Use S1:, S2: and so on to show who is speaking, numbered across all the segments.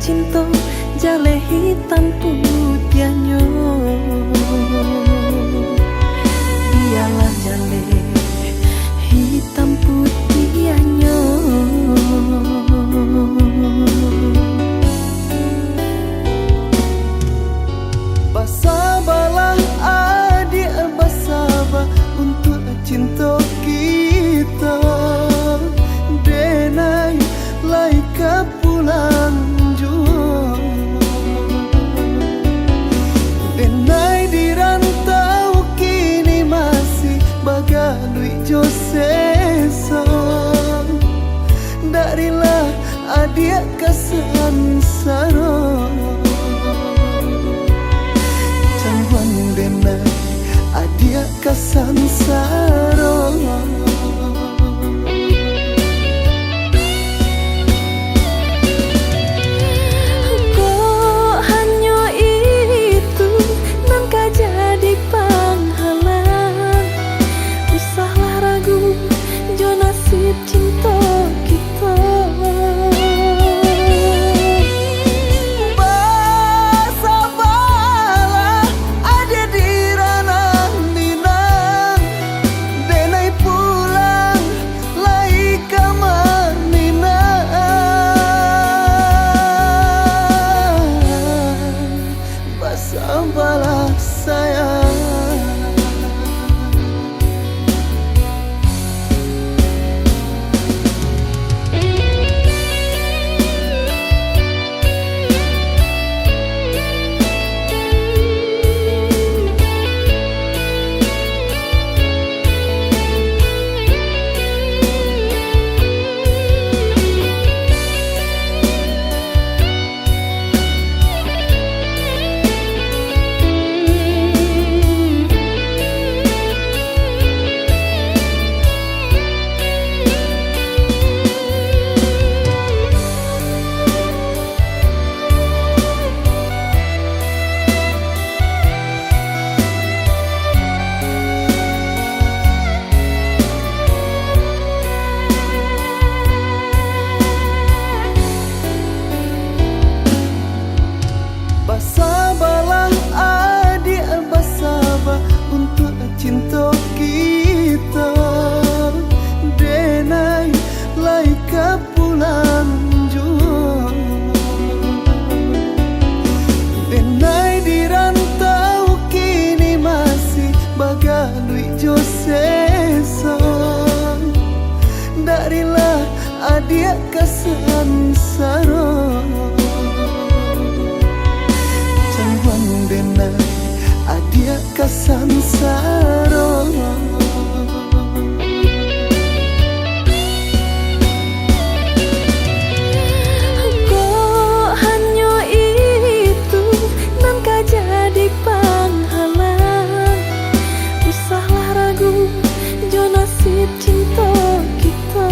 S1: cinta jale hitam putianyo. Biarlah jale hitam putianyo.
S2: Basabalah adik, basabah untuk cinta kita. Denai laika pulang jua. Denai di rantau kini masih bagai Josesa. Darilah adik kesansara. Jangan denai adik kesansara.
S1: Cinta kita
S2: basabalah ada di ranah minang. Denai pulang lai kamar minang. Basabalah sayang. Basabalah adik, basabah untuk cinta kita. Denai laika pulang jua. Denai di rantau kini masih bagai Josesa. Darilah adik kesansara. Denai adik kesansara.
S1: Kok hanya itu nan jadi penghalang. Usahlah ragu jo nasib cinta kita.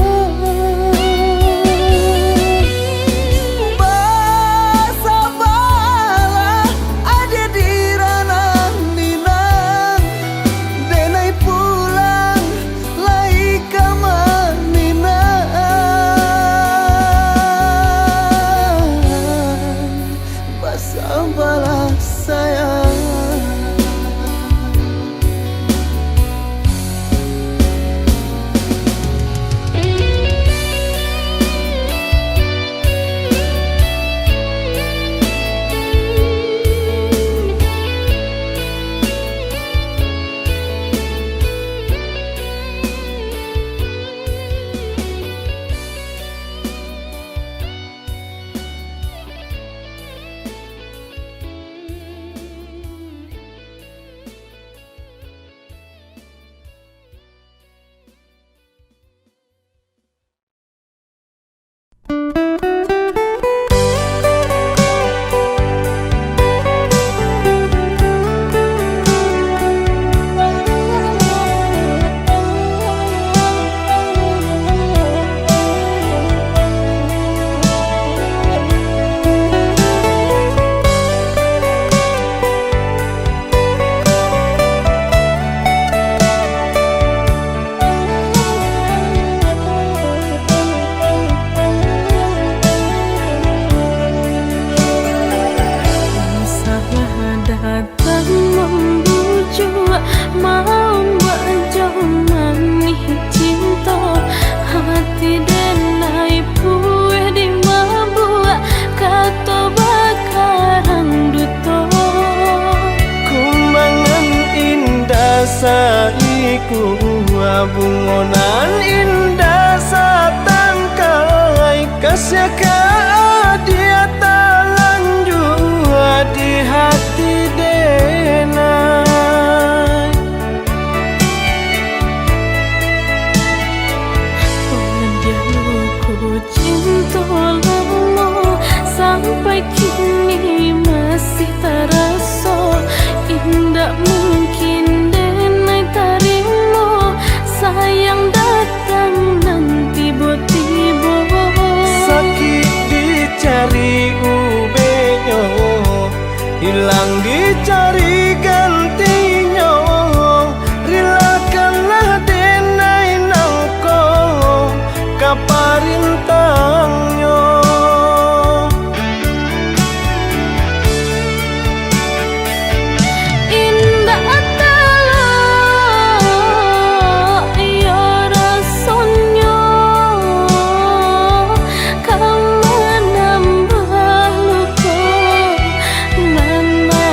S3: bungonan indah satangkai kasih ke dia talanjua di hati denai.
S1: Pendiamku cinta lama sampai kini masih terasa indah mungkin denai tarimo sayang datang nanti tiba
S3: Sakit dicari ubenyo hilang dicari gantinya rilakanlah denai nangko kaparintangnya
S1: indah adalah ya rasanya kamu nambah luka mana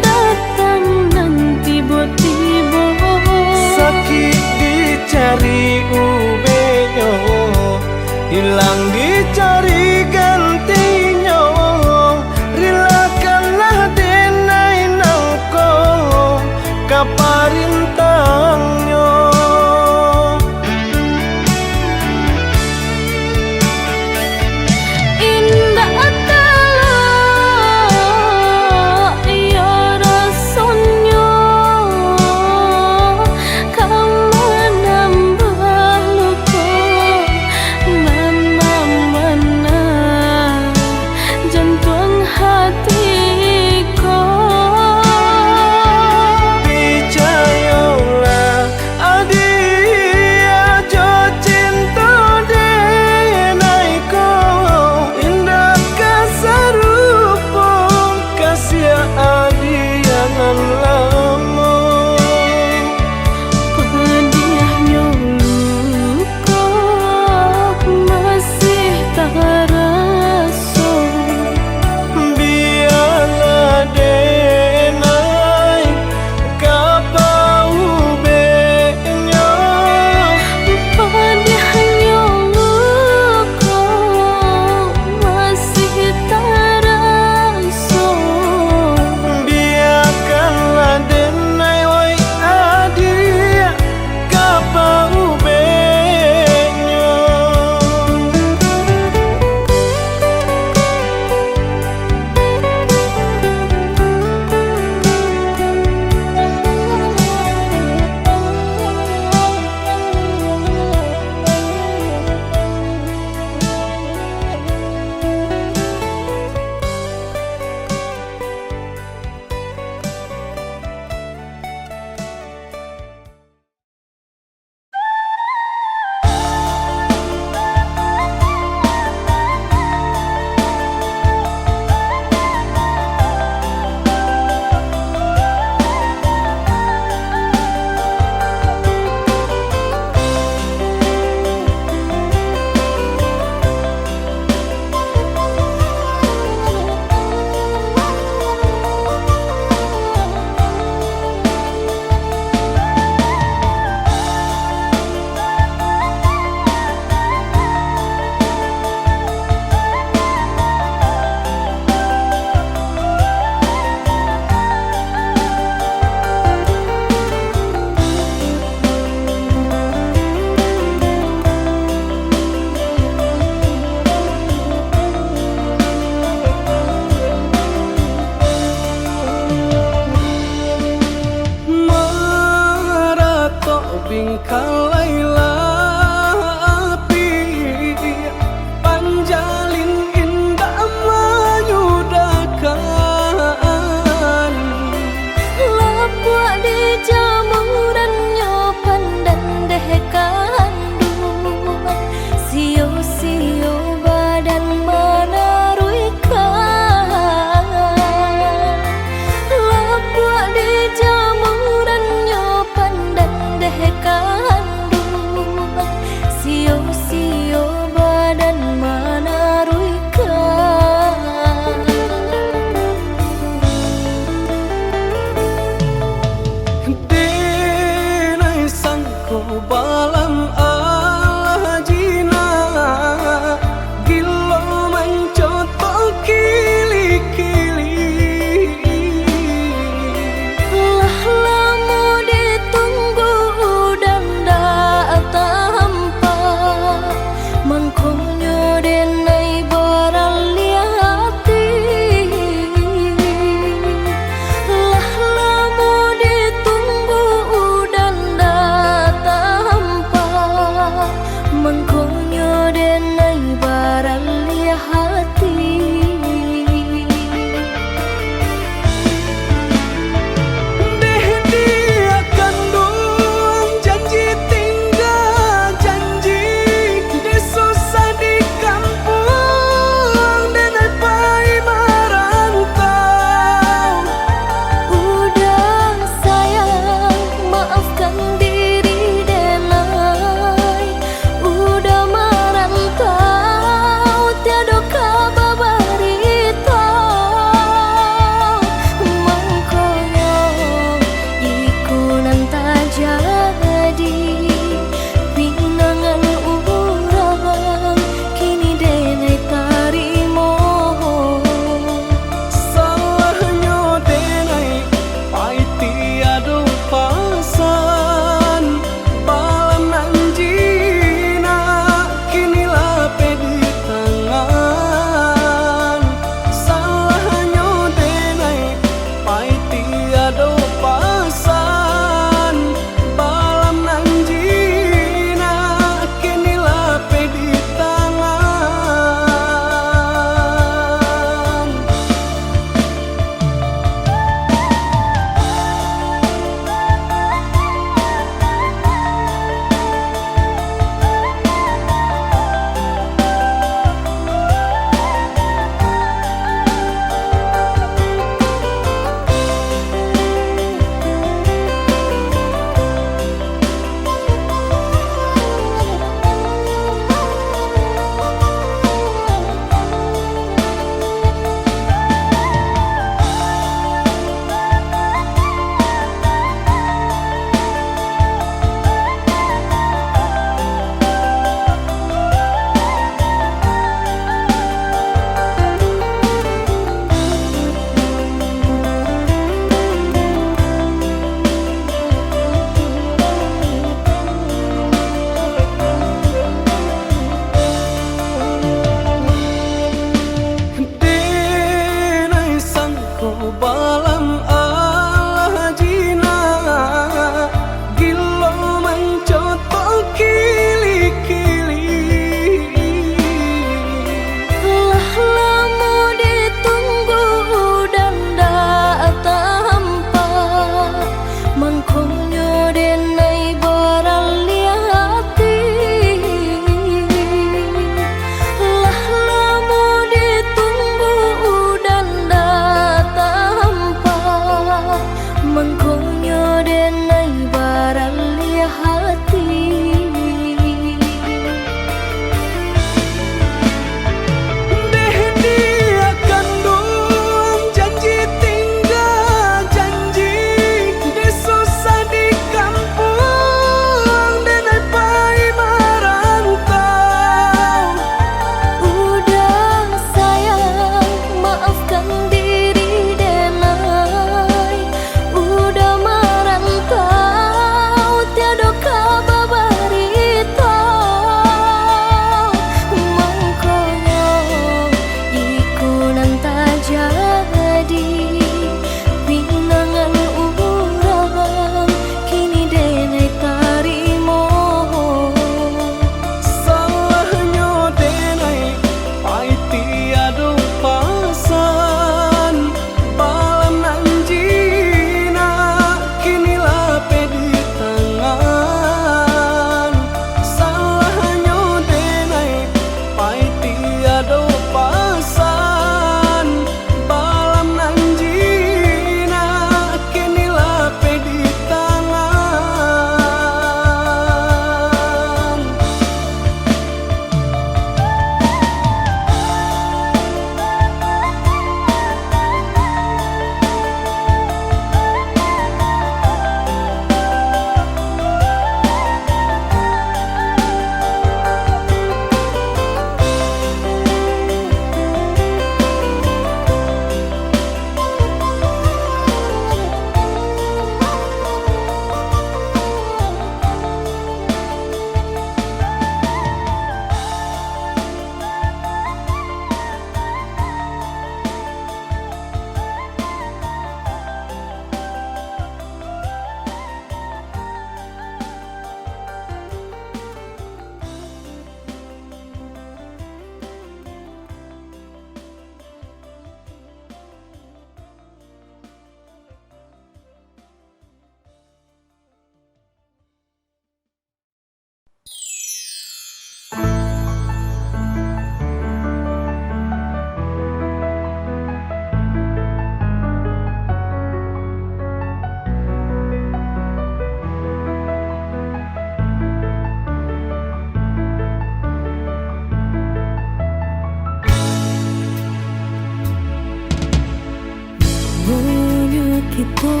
S1: kita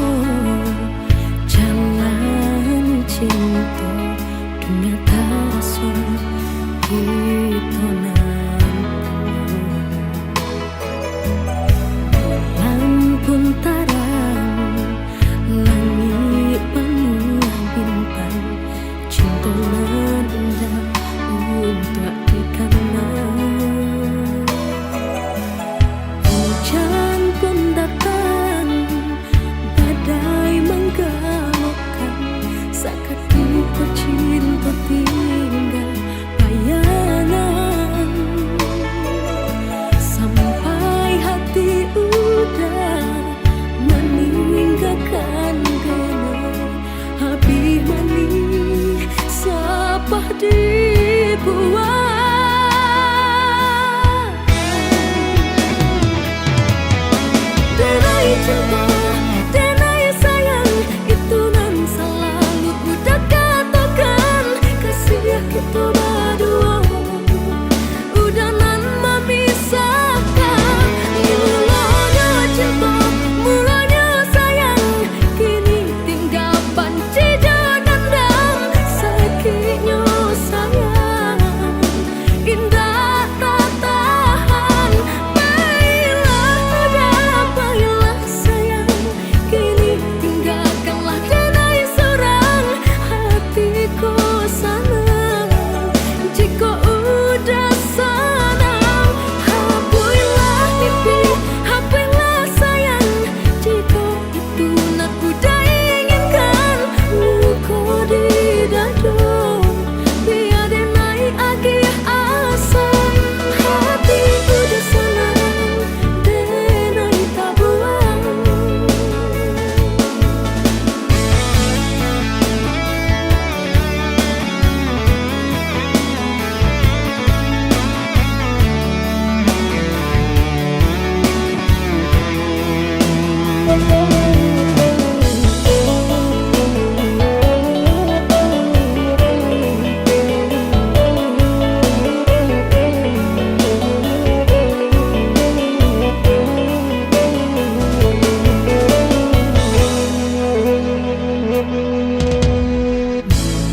S1: jalan cinta dunia terasa kita pun tarang langit penuh bintang cinta rendah untuk dikenal. Hujan pun datang badai menggalaukan seketika cinta tinggal bayangan sampai hati udah meninggalkan genai habis manis sapah dibuat denai cinta denai sayang itu nan selalu udah katakan kasih kita berdua udah nan memisahkan mulanya cinta mulanya sayang kini tinggal panci dendam sakitnya sayang indah tak tahan baiklah sayang kini tinggalkanlah denai seorang hatiku sana jika udah sana hapuilah mimpi hapuilah sayang jika itu nak udah inginkan luka di dada biar denai agih asa hati udah sana denai tak buang.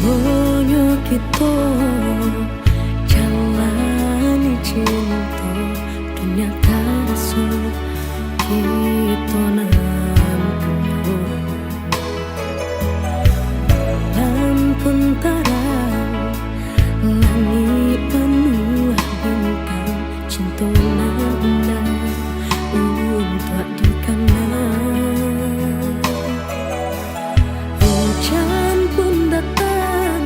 S1: Maunya kita jalani cinta dunia terasa kita nantinya pun tarang langit penuh bintang cinta nanda untuk dikenal. Hujan pun datang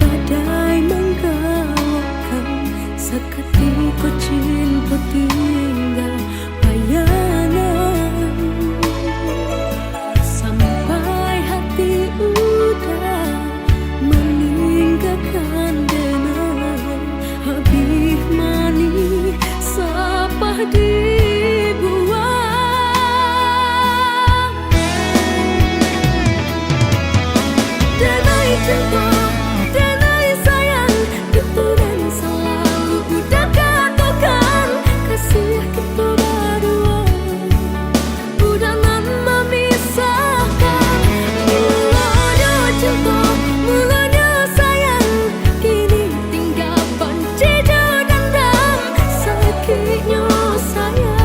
S1: badai menggalaukan seketika cinta tinggal bayangan sampai hati udah meninggalkan denai habis manis sapah dibuang denai cinta denai sayang itu dan selalu udah katakan kasih kita berdua udah nan memisahkan mulanya cinta mulanya sayang kini tinggal panci dendam sakitnya sayang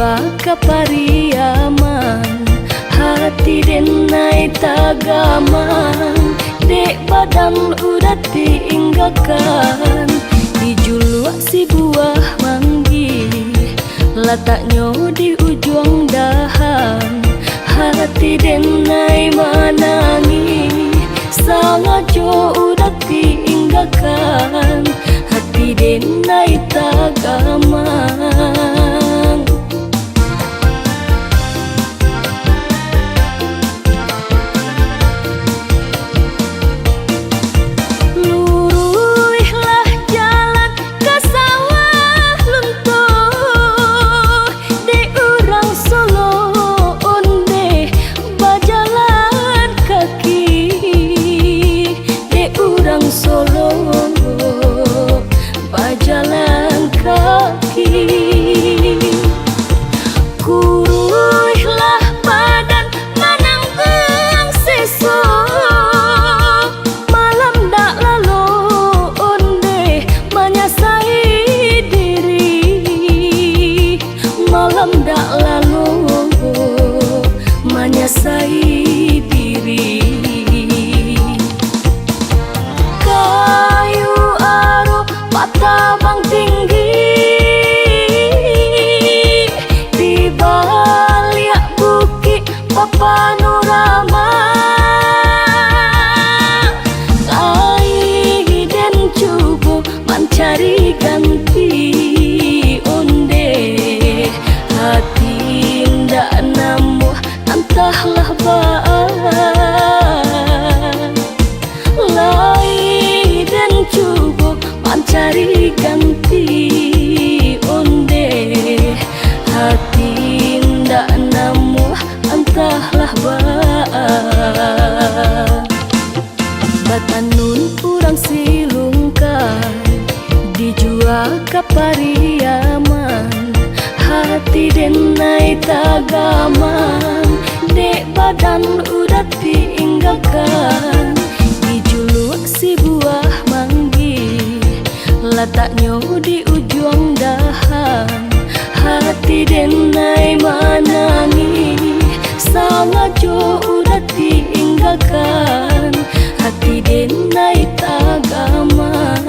S1: jua kapariaman hati denai tagaman dek badan udah diinggakan di julua si buah manggi letaknya di ujung dahan hati denai manangi sangat jo udah diinggakan hati denai tagaman luruhlah jalan ke sawah luntuh di urang Solo onde bajalan kaki di urang Solo bajalan kaki kuruhlah badan menanggung seso malam dak lalu onde menyasai diri malam dak lalu menyasai diri kayu aro patabang tinggi di balik bukit panorama kai den cubo mencari ganti onde hati ndak namu entahlah baan lai dan cubo mencari ganti onde hati ndak namu entahlah baan batanun urang silungkan dijual kapariaman hati denai tagaman dek badan udah diinggakan dijuluk si buah manggi letaknya di ujung dahan hati denai manangi sangat jo udah diinggakan hati denai tagaman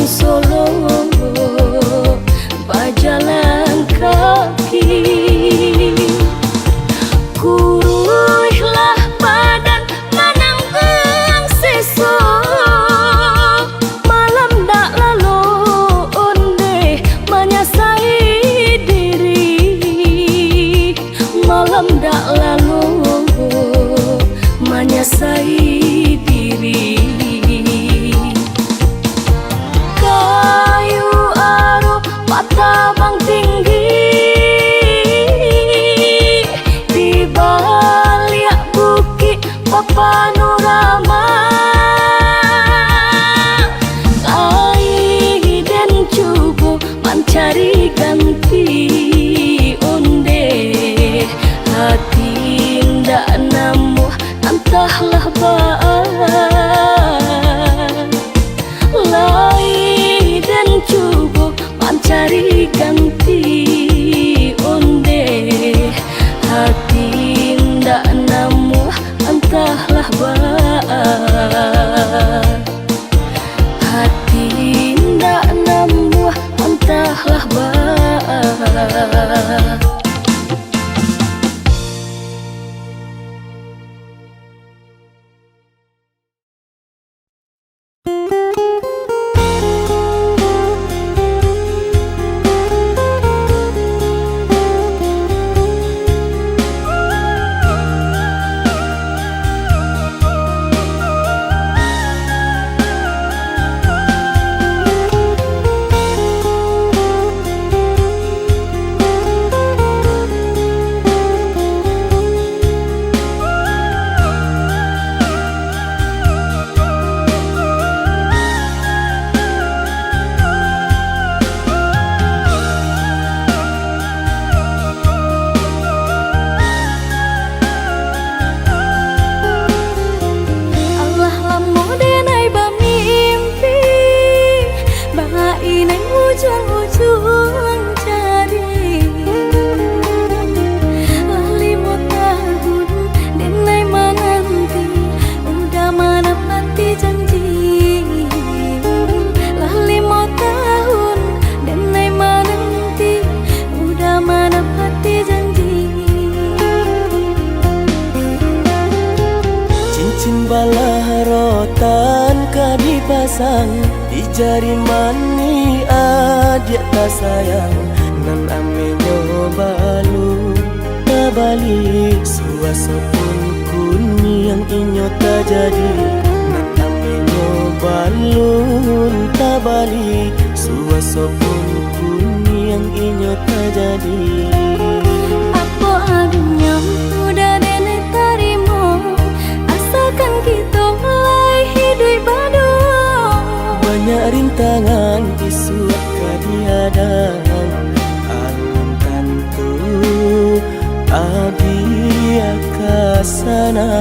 S1: Solo bajalan kaki kuruhlah badan menanggung seso malam dak lalu onde menyasai diri malam dak lalu menyasai diri kayu aro patabang tinggi di balik bukit panorama kai den cubo mencari ganti onde hati ndak namu entahlah baan lai dan cubo mencari ganti onde hati ndak namu entahlah baan hati ndak namu entahlah baan
S3: sang di jari mani adik tak sayang nan ame nyobalu tabali suaso pun kuni yang inyo tak jadi nan ame nyobalu tabali suaso pun kuni yang inyo tak jadi.
S1: Apa adanya udah nenek tarimo, asalkan kita mulai hidup baru.
S3: Banyak rintangan isu kadiadang alam tentu adia kasana.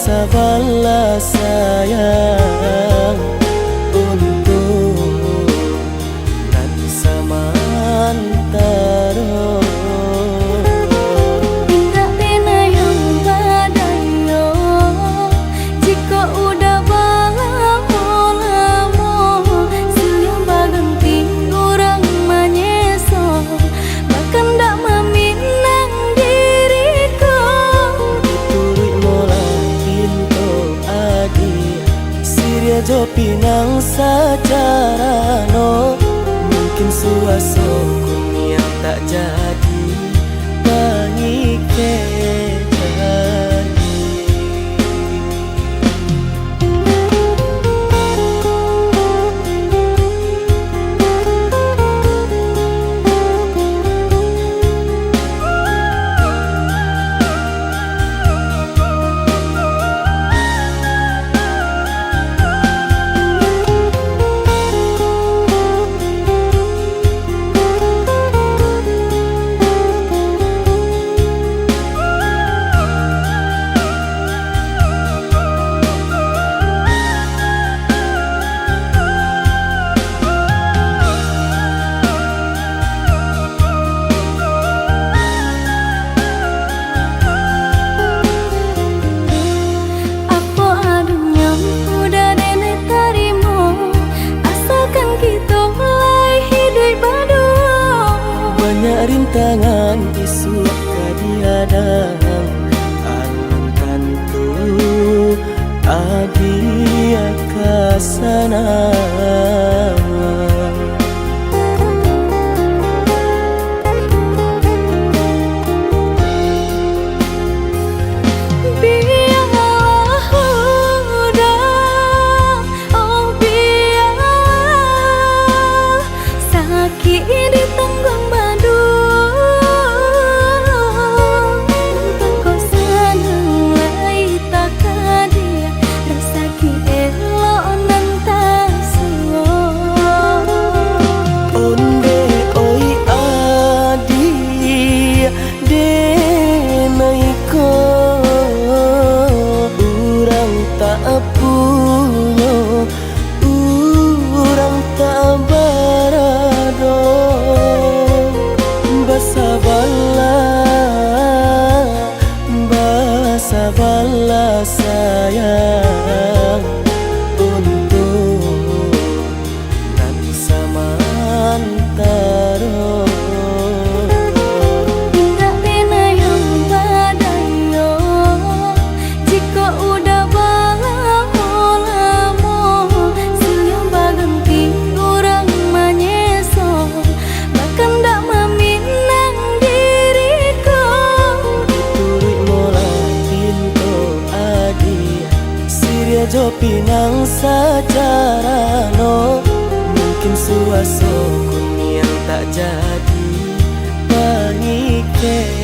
S3: Sabarlah sayang untuk nanti samantara.
S1: Tidak pernah yang badayo, jika udah lamo siang baganti orang menyeso, bahkan tak meminang diriku.
S3: Turut mulai Siria jo pinang secara no, mungkin suaso kun yang tak jadi mengikat. Rintangan isu kadiadang alam tentu adia kasana. Sabarlah sayang untuk nanti samantara.
S1: Tidak pernah yang badayo, jika udah lamo siang baganti orang menyeso, bahkan tak meminang diriku.
S3: Turut mulai Siria jo pinang secara no, mungkin suaso kun yang tak jadi jadi.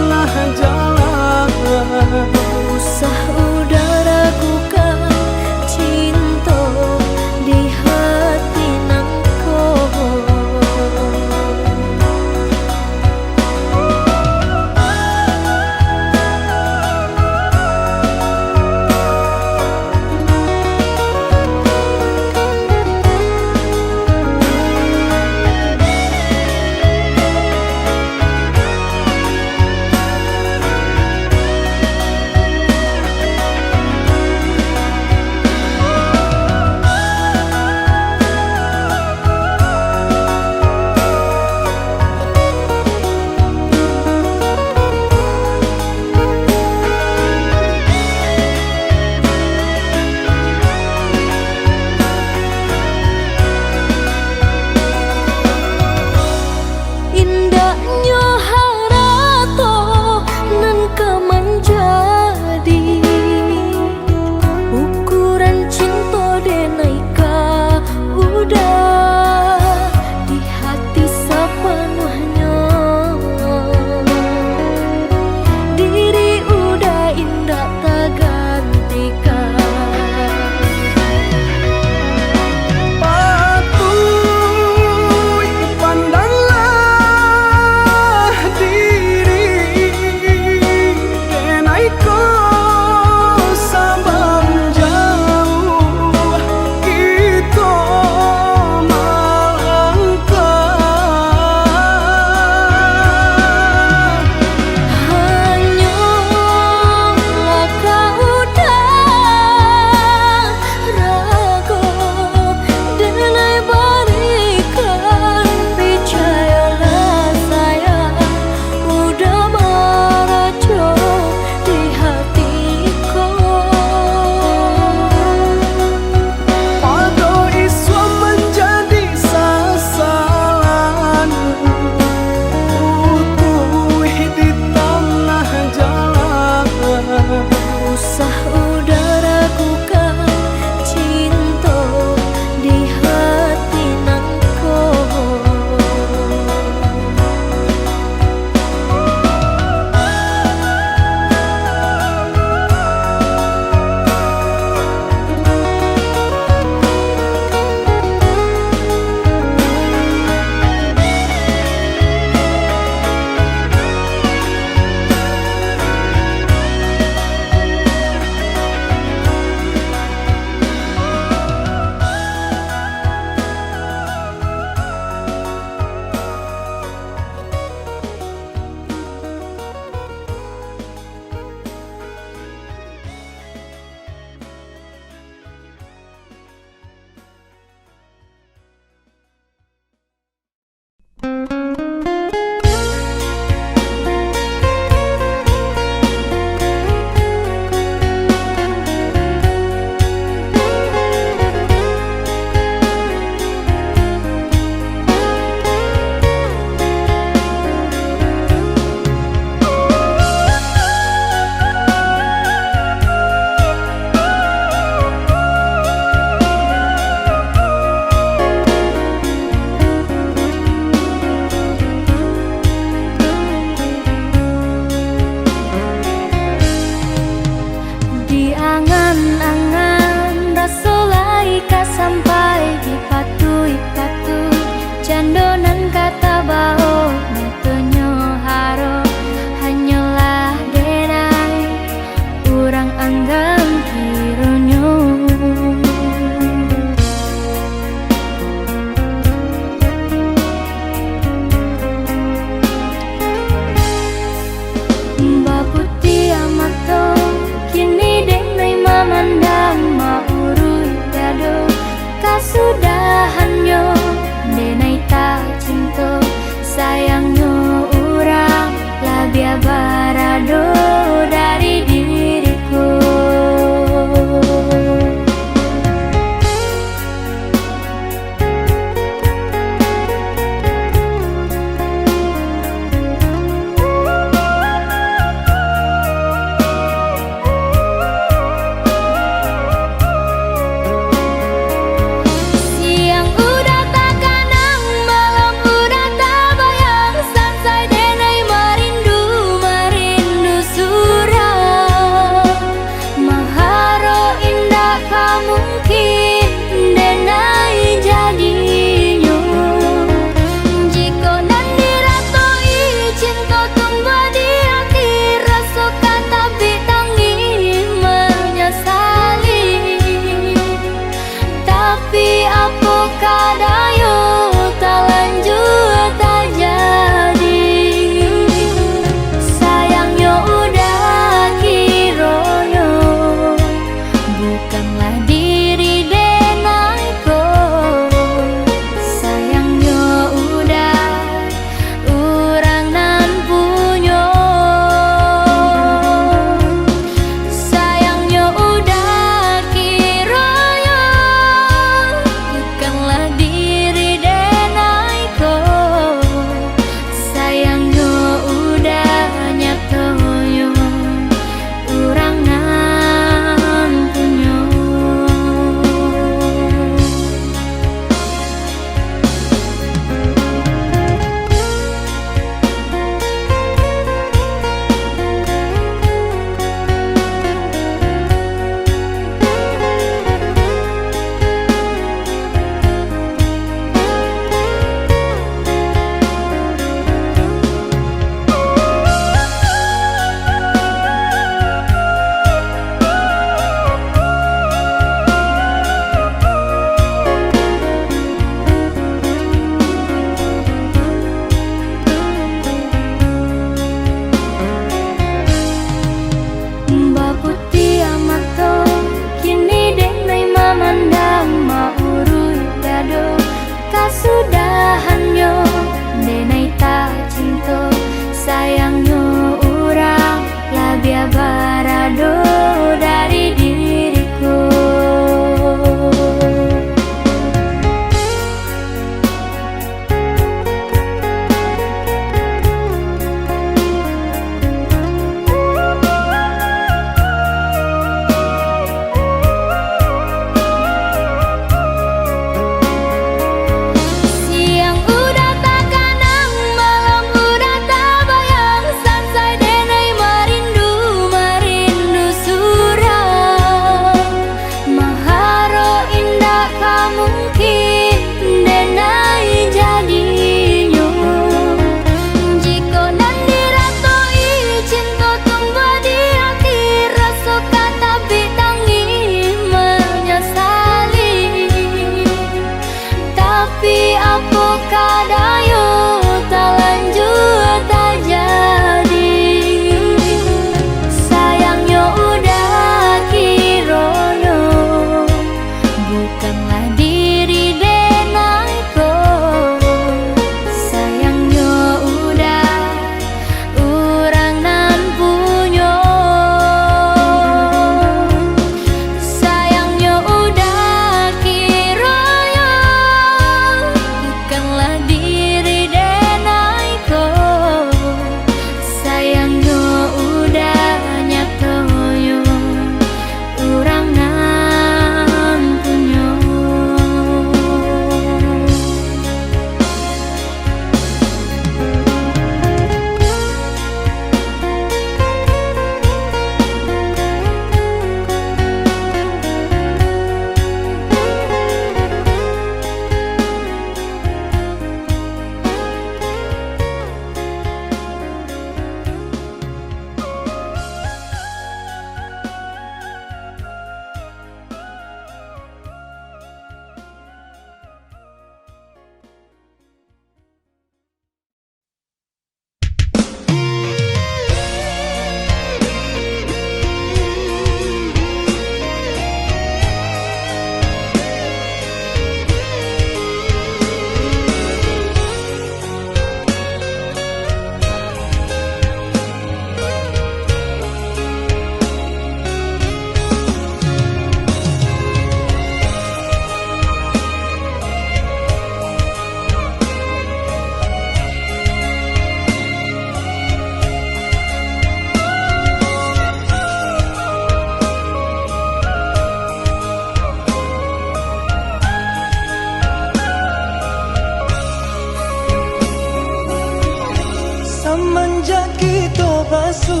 S3: semenjak kita basuh,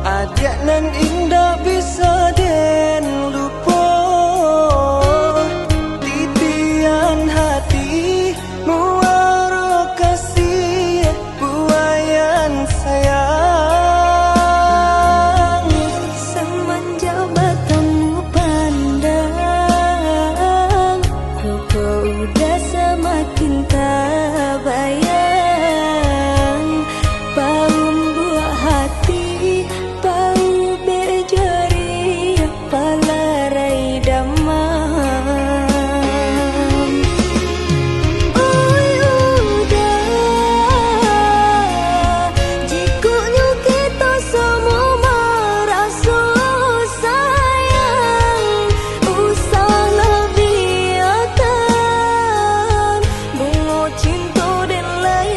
S3: adik nan indah bisa den lupa. Titian hati muara kasih buayan sayang.
S1: Semenjak bertemu pandang, kau udah semakin tak bayang. Bau buah hati, bau berjari, palarai damam. Oi udah, jikunya kita semua merasa sayang. Usahlah biarkan bunga cinta dan lain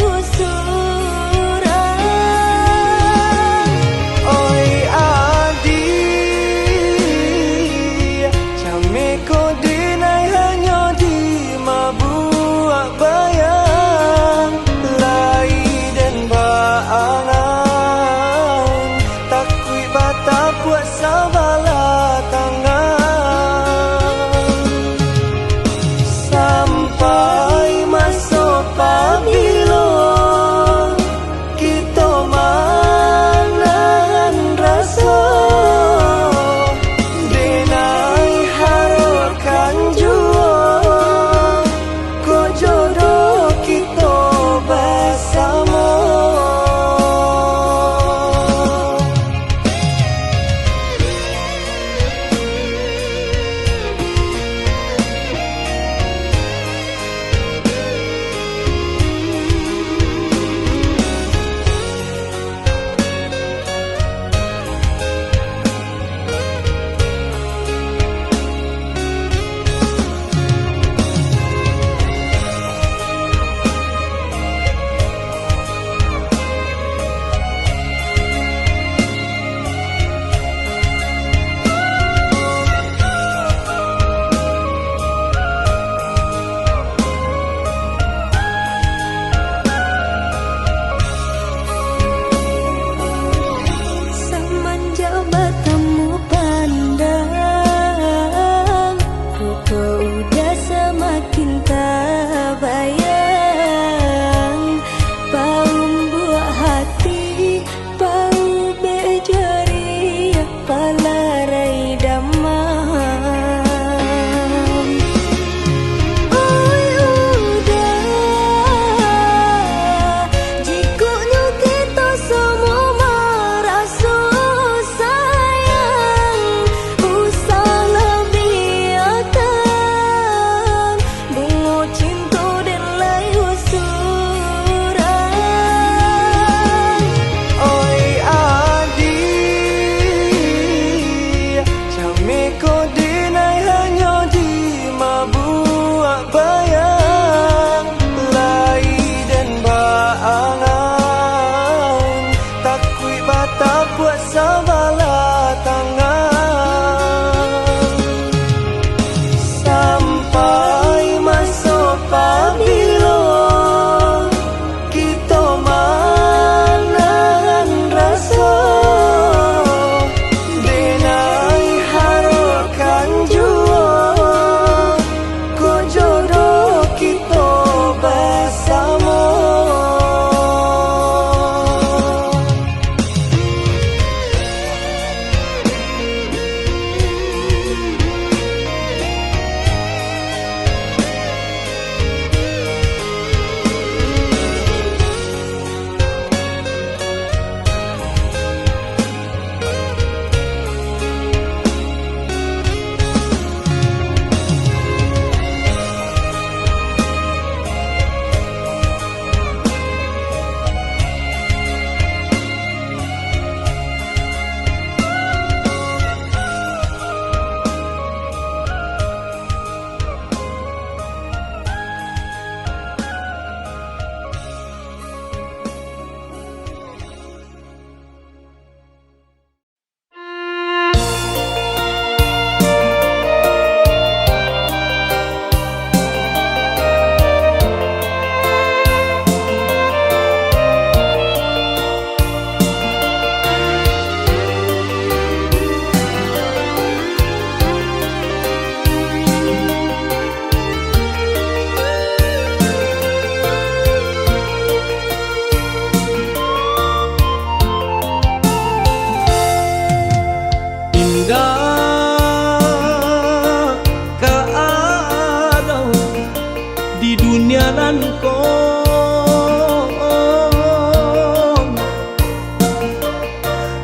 S3: dunia nan kong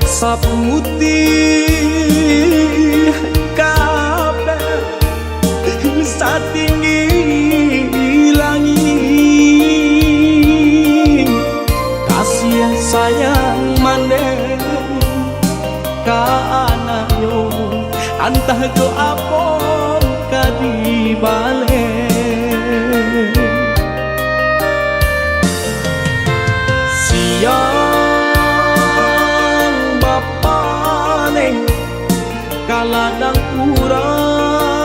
S3: sapu putih kabeh satinggi langit kasih sayang maneh ka anaknya antah do apong kadi balik siang bapane kaladang urang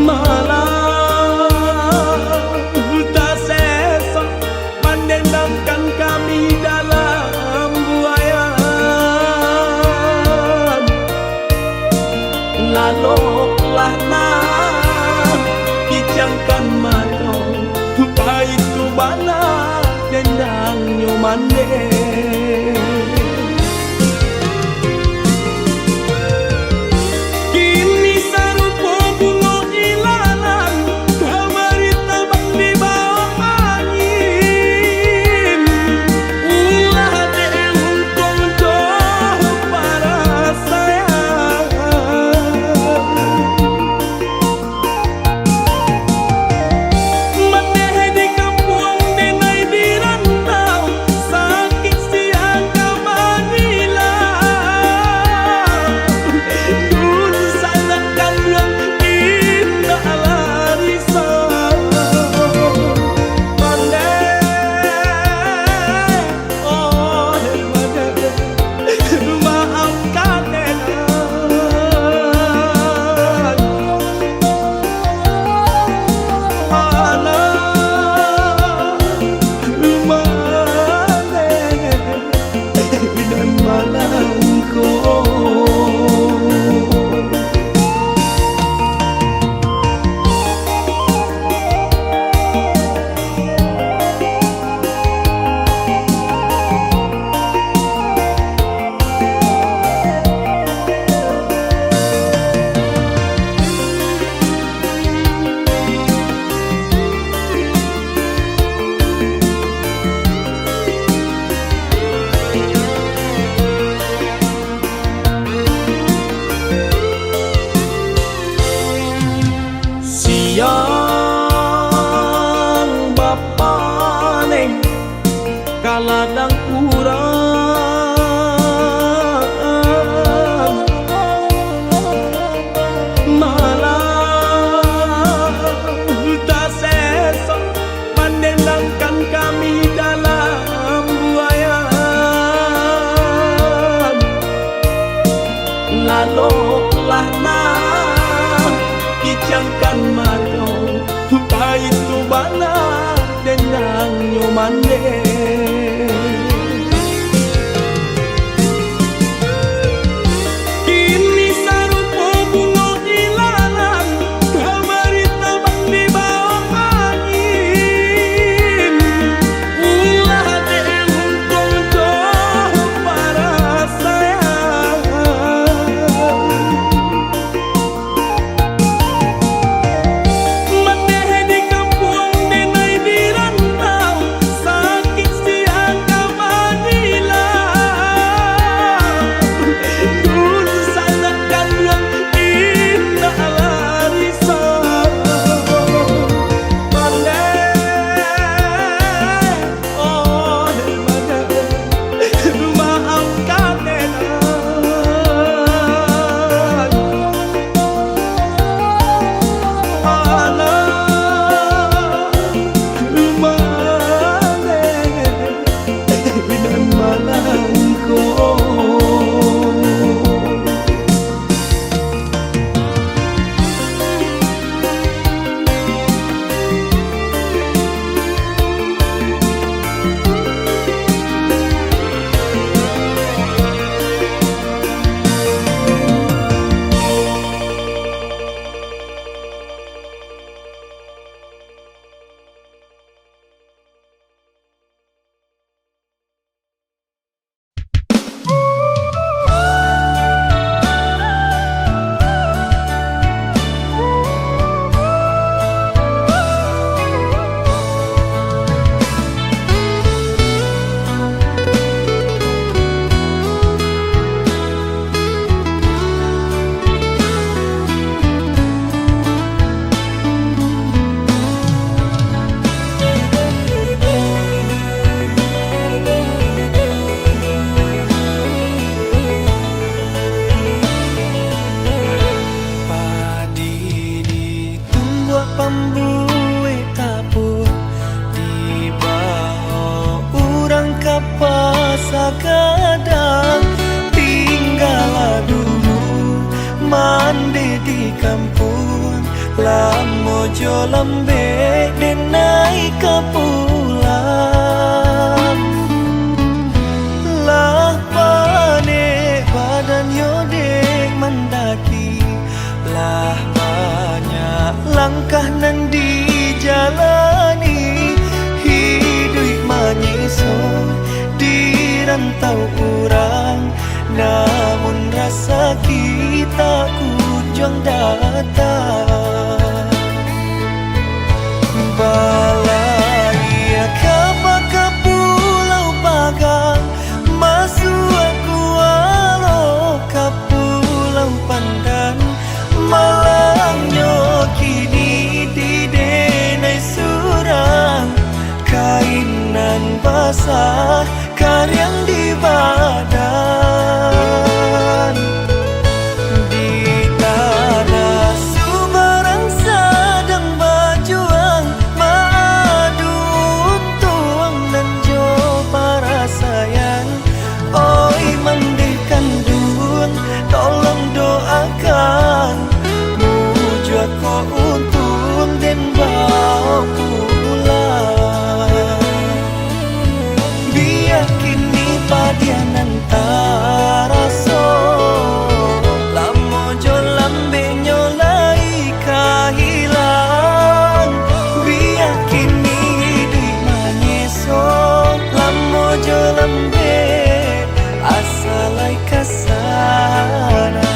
S3: malah tak sesok mendendangkan kami dalam buayan laloklah nah kijangkan mata itu bana dendang nyomande kini sarupo bunga ilalang kamari tabang di bawah angin ulah deh untung jauh para sayang maneh di kampung denai di rantau sakit siang kamanila dun sangat kanyang indah larisan maneh oh maneh maafkan dan malangko siang bapane kaladang urang malah tak sesok mendendangkan kami dalam buayan laloklah nah kijangkan mata itu bana dendang nyomande kini sarupo bunga ilalang kamari tabang di bawah angin ulah deh untung jauh para sayang maneh di kampung denai di rantau sakit
S2: pambue tapur di bawah urang kapasa gadang tinggal dulu mandi di kampung lamojo lambe denai kapulang lah pane badan yodek mendaki lah banyak langkah nan dijalani hidup manyiso di rantau kurang namun rasa kita kunjung datang balai kapa ke pulau Pagang masuk aku alo ke pulau Pandan malangnya kini di denai surang kainan basah karyang di badan di tanah Sumarang sedang berjuang madu tuang dan jo para sayang oi mandikan dun tolong doakan muju aku untung dan bawa pulang biar kini padianan taraso lamojo lambe nyolai kahilang biar kini hidup manyeso lamojo lambe asalai kasana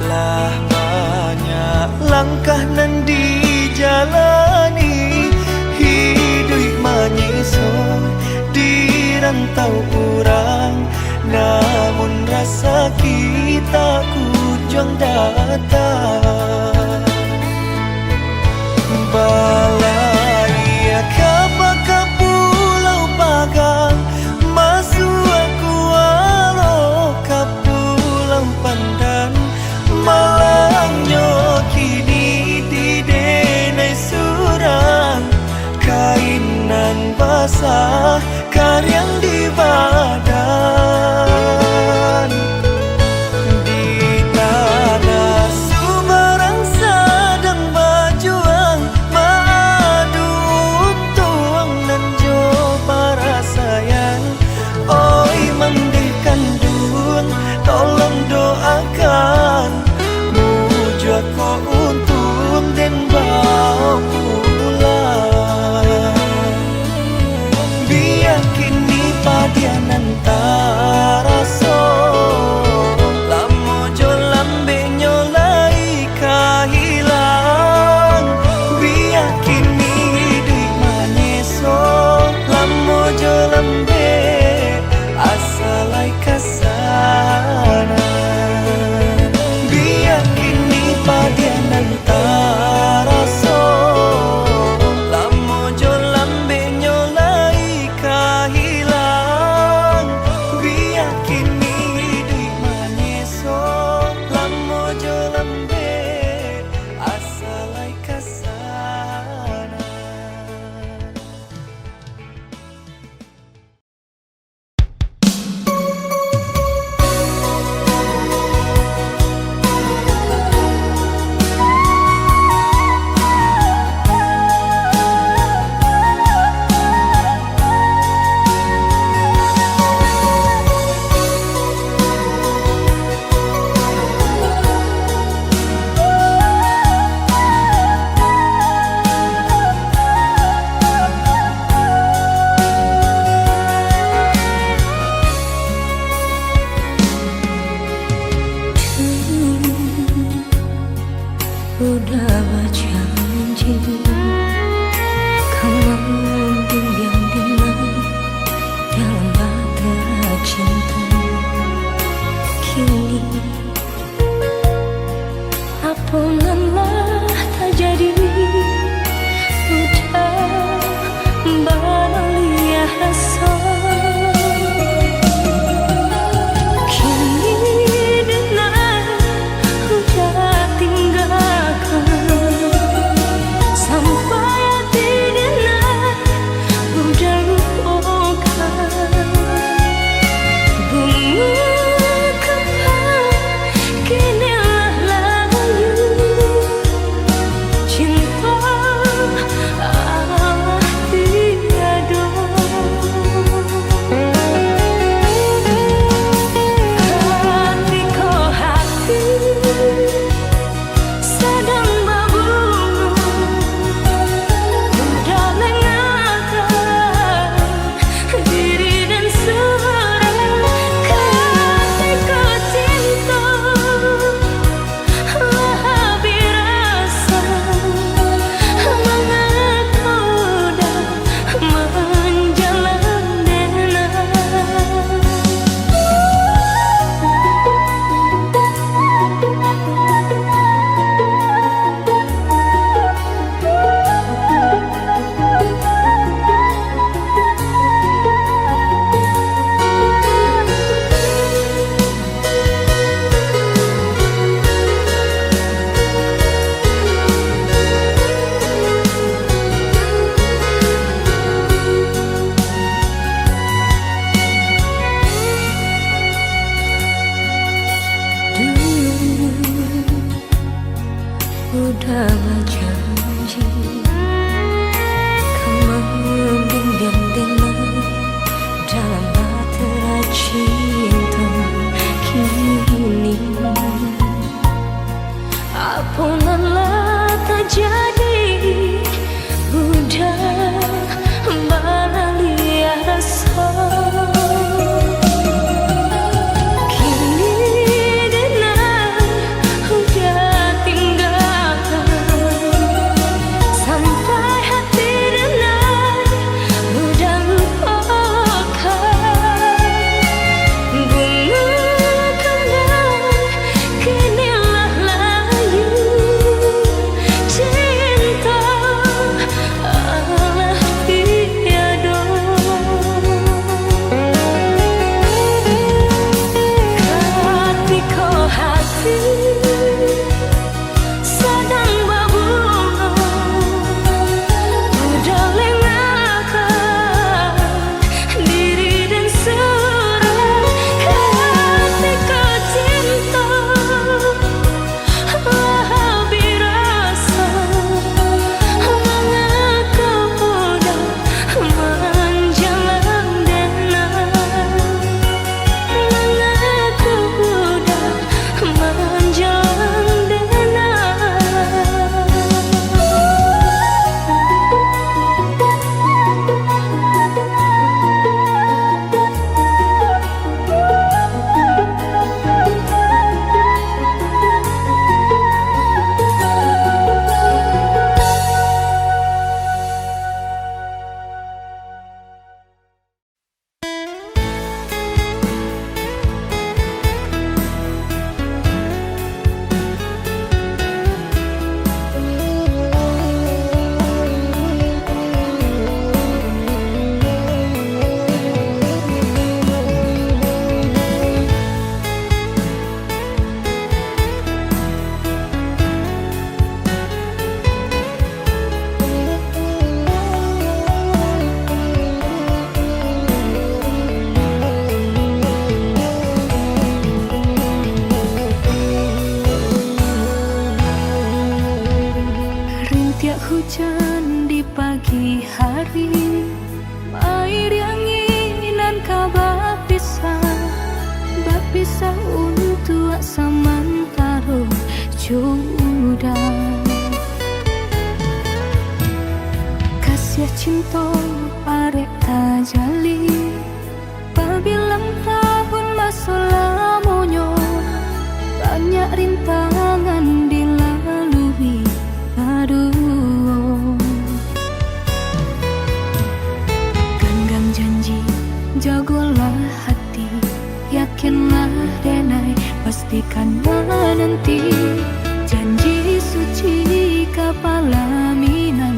S2: lah banyak langkah nan dijalani hidup manyiso di rantau kurang namun rasa kita kunjung datang balai kapa ke pulau Pagang masuk aku alo ke pulau Pandan malangnya kini di denai surang kainan basah karyang di badan di tanah Sumarang sedang berjuang madu tuang dan jo para sayang oi mandikan dun tolong doakan muju aku untung dan bawa pulang biar kini
S1: Kau membimbing dalam bahtera cinta. Kini apunanlah tak jadi, udah beralih rasa. Kini dengar udah tinggalkan, sampai hati dengar udah lupakan. Bunga kembang kinilah layu, cinta tiada. Hatiku hati sedang berbunga, udah lengahkan diri dan suara. Hatiku cinta lebih rasa, mengaku dah menjalan denang. Dulu udah berjanji, kau membimbing dalam bahtera cinta. Kini apunanlah tak jadi, udah beralih rasa. Kini dengar udah tinggalkan, sampai hati dengar udah lupakan. Bunga kembang kinilah layu, cinta Allah tiada. Hatiku hati sedang berbunga, udah lengahkan diri dan suara. Hatiku cinta lebih rasa, mengaku udah menjalan denang. Mengaku udah menjalan denang. Rintiak hujan di pagi hari, air yang nginan kabar pisah untuk samantara jodoh. Kasih cinta arek tajali, pabilang tahun masa lamonyo, banyak rintangan dilalui. Aduh kapalaminan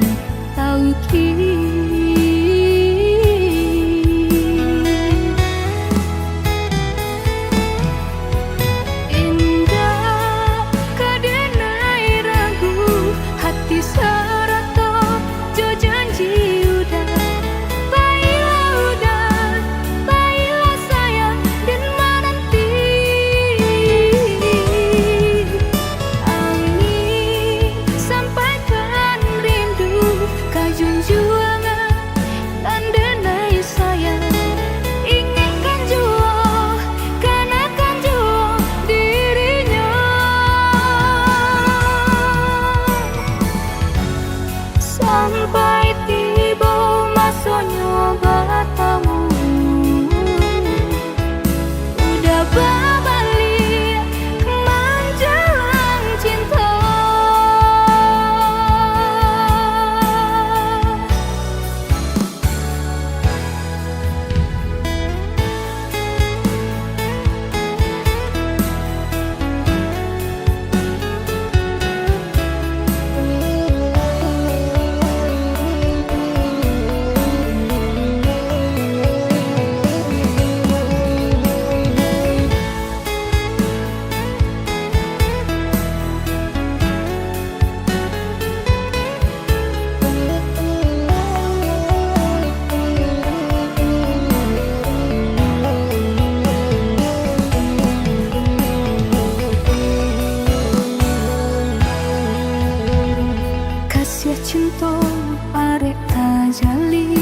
S1: tauki. Indah kadenai ragu hati serato jo janji udah. Baiklah sayang dan menanti. Angin sampaikan rindu kajunjuangan dan denai sayang. Inginkan jua kanakan jua dirinya. Sampai tiba masanya batamu, udah berbalik menjelang cinta. Kasih cinta arek tajali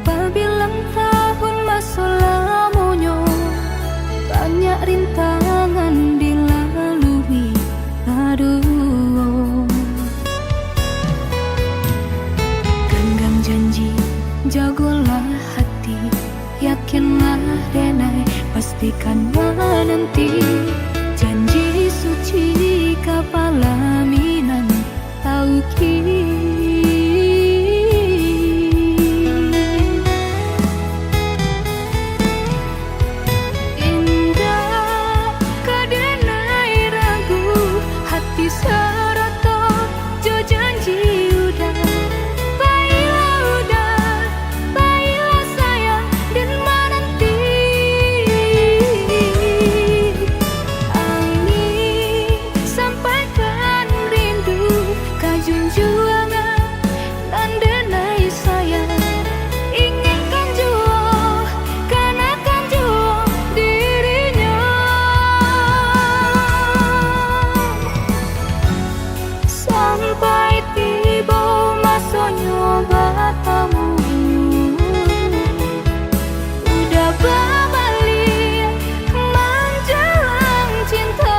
S1: pabilang tahun masa lamunya. Banyak rintangan dilalui aduh. Genggam janji jagolah hati, yakinlah denai pastikan menanti. Janji suci kapalaminan tauki. Indah kadenai ragu hati serato jo janji udah. Baiklah sayang dan menanti. Angin sampaikan rindu kajunjuangan dan denai sayang. Inginkan jua kanakan jua dirinya. Sampai tiba masanya batamu, udah berbalik menjelang cinta.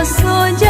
S1: soja